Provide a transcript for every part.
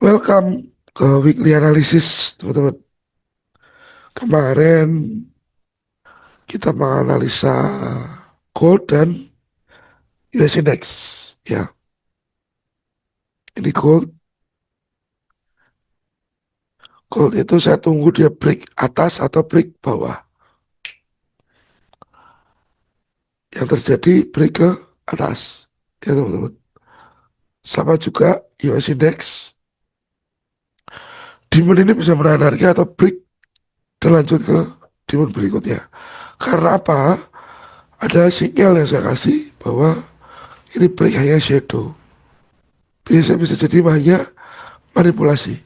Welcome ke weekly analysis, teman-teman. Kemarin kita menganalisa gold dan US Index. Ya, ini gold. Gold itu saya tunggu dia break atas atau break bawah. Yang terjadi break ke atas. Ya, teman-teman. Sama juga US Index. Demand ini bisa menahan harga atau break dan lanjut ke demand berikutnya. Karena apa? Ada sinyal yang saya kasih bahwa ini break hanya shadow. Biasanya bisa jadi hanya manipulasi.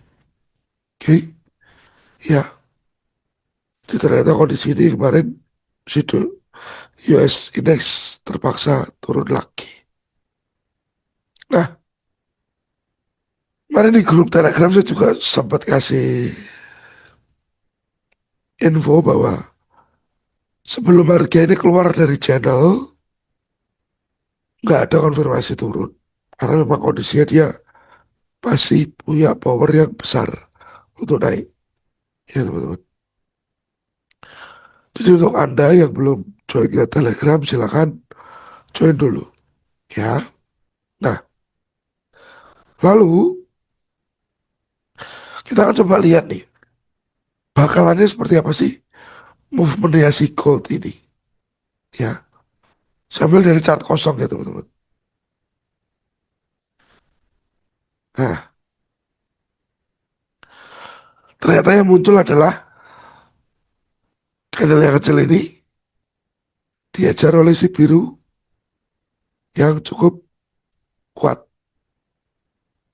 Oke, ya. Jadi ternyata kondisi ini kemarin situ US Index terpaksa turun lagi. Nah, kemarin di grup Telegram saya juga sempat kasih info bahwa sebelum harga ini keluar dari channel, nggak ada konfirmasi turun. Karena memang kondisinya dia masih punya power yang besar untuk naik. Ya teman-teman. Jadi untuk Anda yang belum join ke Telegram, silakan join dulu. Ya. Nah, lalu kita akan coba lihat nih, bakalannya seperti apa sih movement si gold ini. Ya, sambil dari chart kosong ya teman-teman. Nah, ternyata yang muncul adalah candle yang kecil ini diajar oleh si biru yang cukup kuat.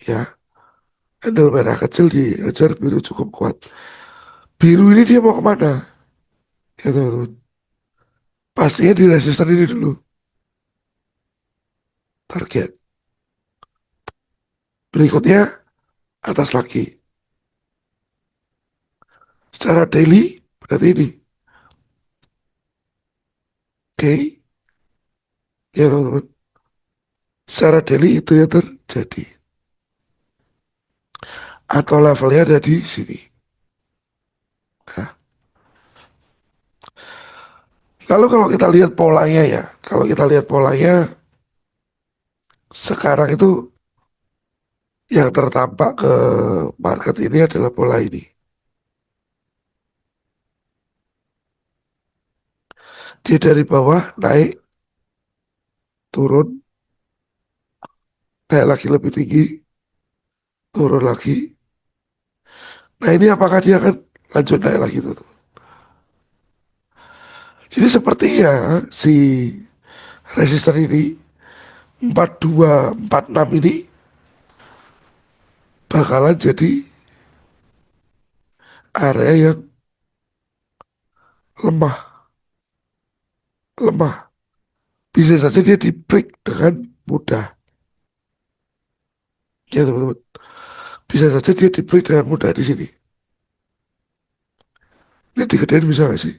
Ya, candle merah kecil diajar biru cukup kuat. Biru ini dia mau kemana? Ya teman-teman. Pastinya di resisten ini dulu. Target. Berikutnya atas lagi. Secara daily berarti ini. Oke. Ya teman-teman. Secara daily itu yang terjadi. Atau levelnya ada di sini. Nah, lalu kalau kita lihat polanya ya, kalau kita lihat polanya sekarang itu yang tertampak ke market ini adalah pola ini. Dia dari bawah naik, turun, naik lagi lebih tinggi, turun lagi. Nah ini apakah dia akan lanjut naik lagi tuh? Jadi sepertinya si resisten ini 4246 ini bakalan jadi area yang lemah, lemah. Bisa saja dia di break dengan mudah. Ya teman-teman. Bisa saja dia di break dengan mudah di sini. Ini digedein bisa gak sih?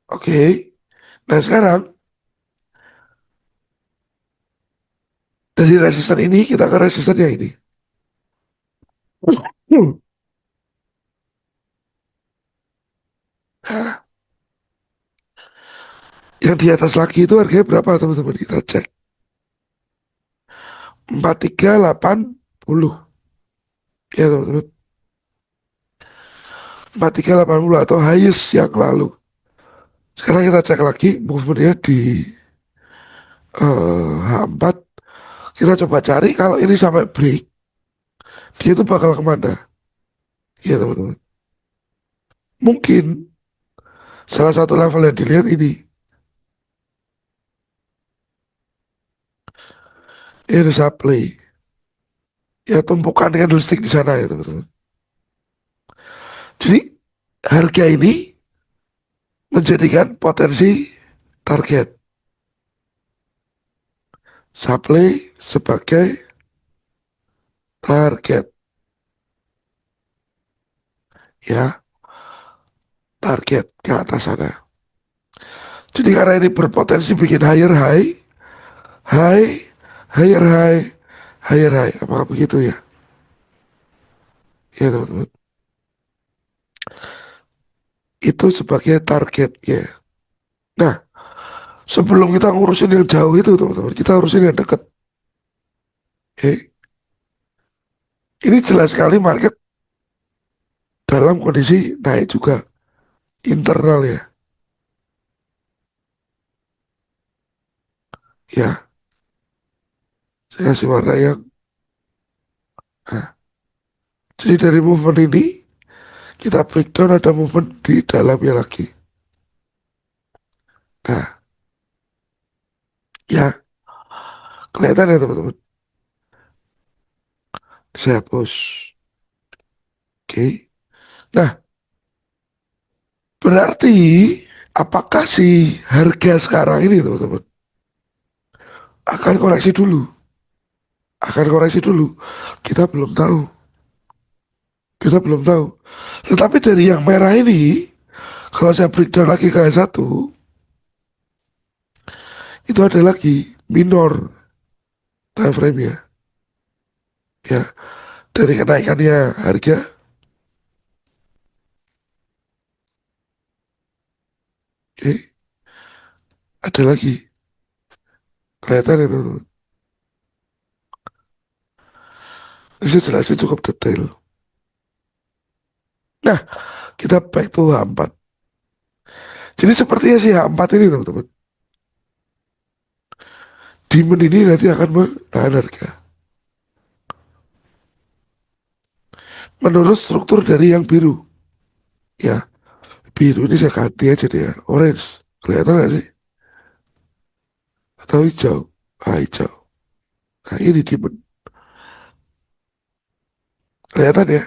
Oke. Nah sekarang dari resisten ini kita ke resisten yang ini. Hmm. Nah, yang di atas lagi itu harganya berapa teman-teman? Kita cek. 4380. Ya teman-teman. 4380 atau highest yang lalu. Sekarang kita cek lagi movementnya di H4. Kita coba cari kalau ini sampai break, dia itu bakal kemana? Ya teman-teman. Mungkin salah satu level yang dilihat ini. Ini ada supply. Ya tumpukan candlestick di sana ya teman-teman. Jadi harga ini menjadikan potensi target. Supply sebagai target. Ya, target ke atas sana. Jadi karena ini berpotensi bikin higher high, Hai, higher high, higher high. Apakah begitu ya? Ya teman-teman. Itu sebagai targetnya. Nah, sebelum kita ngurusin yang jauh itu teman-teman, kita urusin yang dekat. Oke. Ini jelas sekali market dalam kondisi naik juga internal ya. Ya, saya kasih warna yang nah, jadi dari movement ini kita breakdown ada movement di dalamnya lagi. Nah, ya kelihatan ya teman-teman. Saya hapus. Oke. Nah, berarti apakah si harga sekarang ini teman-teman akan koreksi dulu? Akan koreksi dulu. Kita belum tahu. Kita belum tahu. Tetapi dari yang merah ini, kalau saya breakdown lagi ke satu, itu ada lagi minor time frame ya. Ya, dari kenaikannya harga, oke, ada lagi. Kelihatan itu. Ini saya jelasin cukup detail. Nah, kita back to H4. Jadi sepertinya si H4 ini teman-teman, demand ini nanti akan menahan harga. Menurut struktur dari yang biru. Ya, biru ini saya ganti aja deh ya. Orange. Kelihatan gak sih? Atau hijau? Ah, hijau. Nah, ini demand. Kelihatan ya?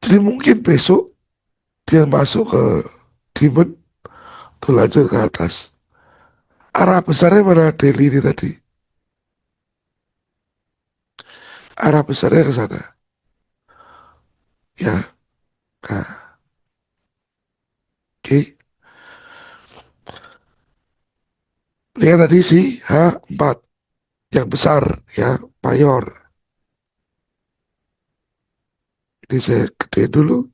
Jadi mungkin besok dia masuk ke demand, tuh lanjut ke atas. Arah besarnya mana daily ini tadi? Arah besarnya ke sana. Ya, nah, oke. Ini kan tadi si H4 yang besar ya, mayor. Ini saya gedein dulu.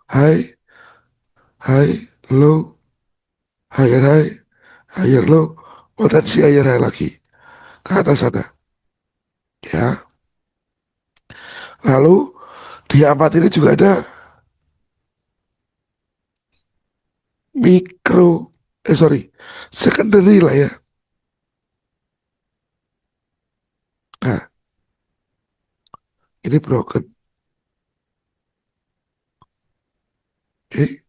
High, high, low, higher high, higher low. Oh tadi si higher high lagi ke atas sana. Ya, lalu di H4 ini juga ada mikro, sorry, secondary lah ya. Nah, ini broken. Oke.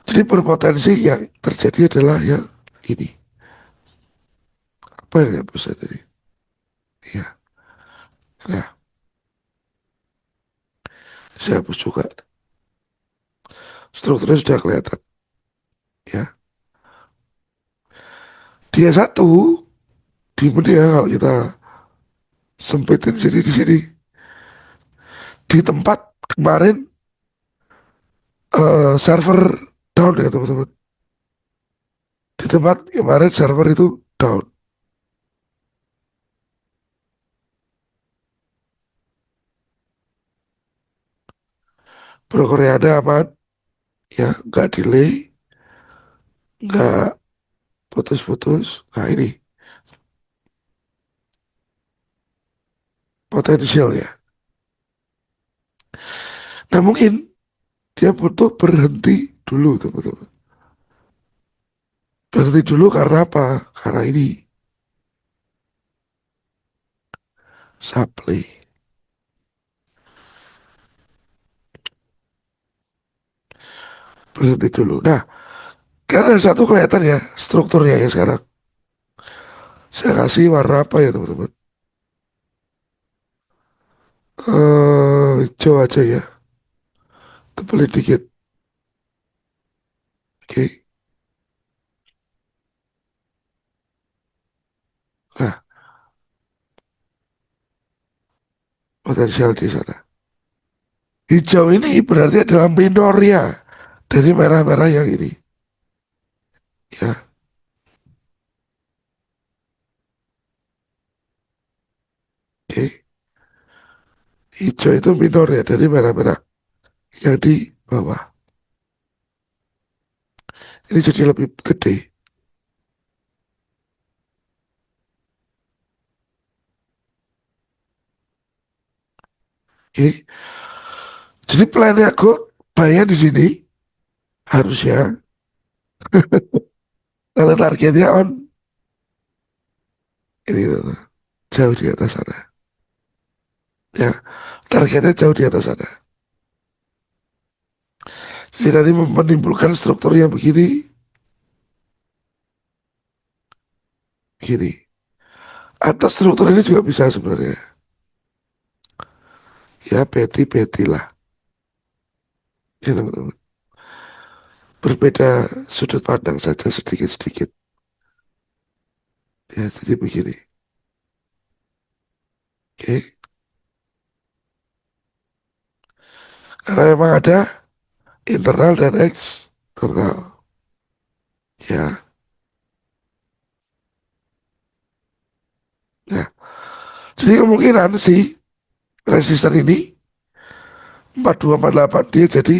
Jadi berpotensi yang terjadi adalah yang ini. Apa yang saya tadi? Ya, nah, saya hapus juga. Strukturnya sudah kelihatan. Ya, dia satu di ya kalau kita sempitin sini di sini di tempat kemarin server down ya teman-teman. Di tempat kemarin server itu down. Brokernya ada aman, ya nggak delay, nggak putus-putus. Nah ini potensial ya. Nah mungkin dia butuh berhenti dulu teman-teman. Berhenti dulu karena apa? Karena ini supply. Berhenti dulu. Nah, karena satu kelihatan ya strukturnya ya sekarang. Saya kasih warna apa ya teman-teman? Hijau aja ya. Tebelin dikit. Oke. Nah, potensial di sana. Hijau ini berarti adalah minornya dari merah-merah yang ini. Ya, Hijau itu minor ya, dari merah-merah yang di bawah. Ini jadi lebih gede. Oke. Jadi plannya aku bayar di sini harusnya kalau targetnya on ini tuh, jauh di atas sana. Ya, targetnya jauh di atas sana. Jadi nanti menimbulkan struktur yang begini, begini. Atas struktur ini juga bisa sebenarnya. Ya, peti-peti lah. Ya, teman-teman. Berbeda sudut pandang saja sedikit-sedikit. Ya, jadi begini. Oke. Karena memang ada internal dan eksternal. Ya, ya. Jadi kemungkinan sih resistor ini 4248 dia jadi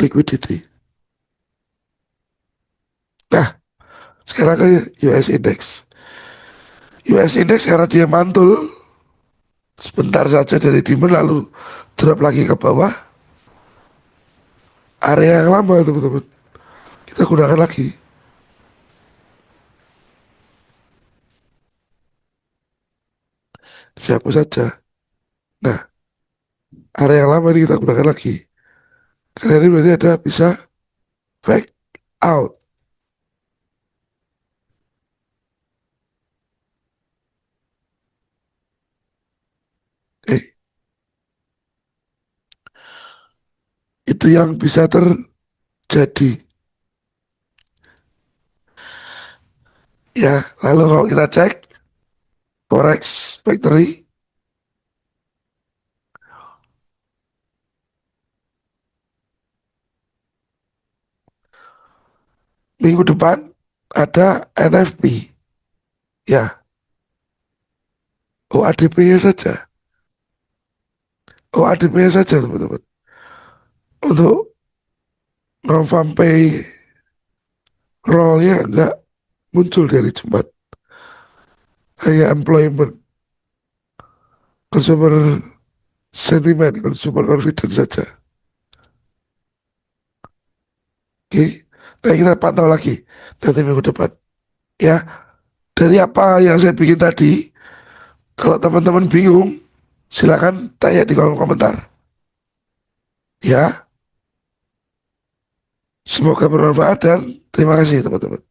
liquidity. Nah, sekarang ke US Index. US Index karena dia mantul sebentar saja dari demand lalu drop lagi ke bawah, area yang lama teman-teman kita gunakan lagi, siapa saja. Nah, area yang lama ini kita gunakan lagi karena ini berarti ada bisa fake out. Eh, itu yang bisa terjadi. Ya, lalu kalau kita cek Forex Factory minggu depan ada NFP. Ya, OADP-nya saja. OADP-nya saja teman-teman. Untuk non-farm roll-nya nggak muncul dari Jumat. Hanya employment, consumer sentiment, consumer confidence saja. Oke, nah kita pantau lagi nanti minggu depan. Ya, dari apa yang saya bikin tadi, kalau teman-teman bingung, silakan tanya di kolom komentar. Ya, semoga bermanfaat dan terima kasih teman-teman.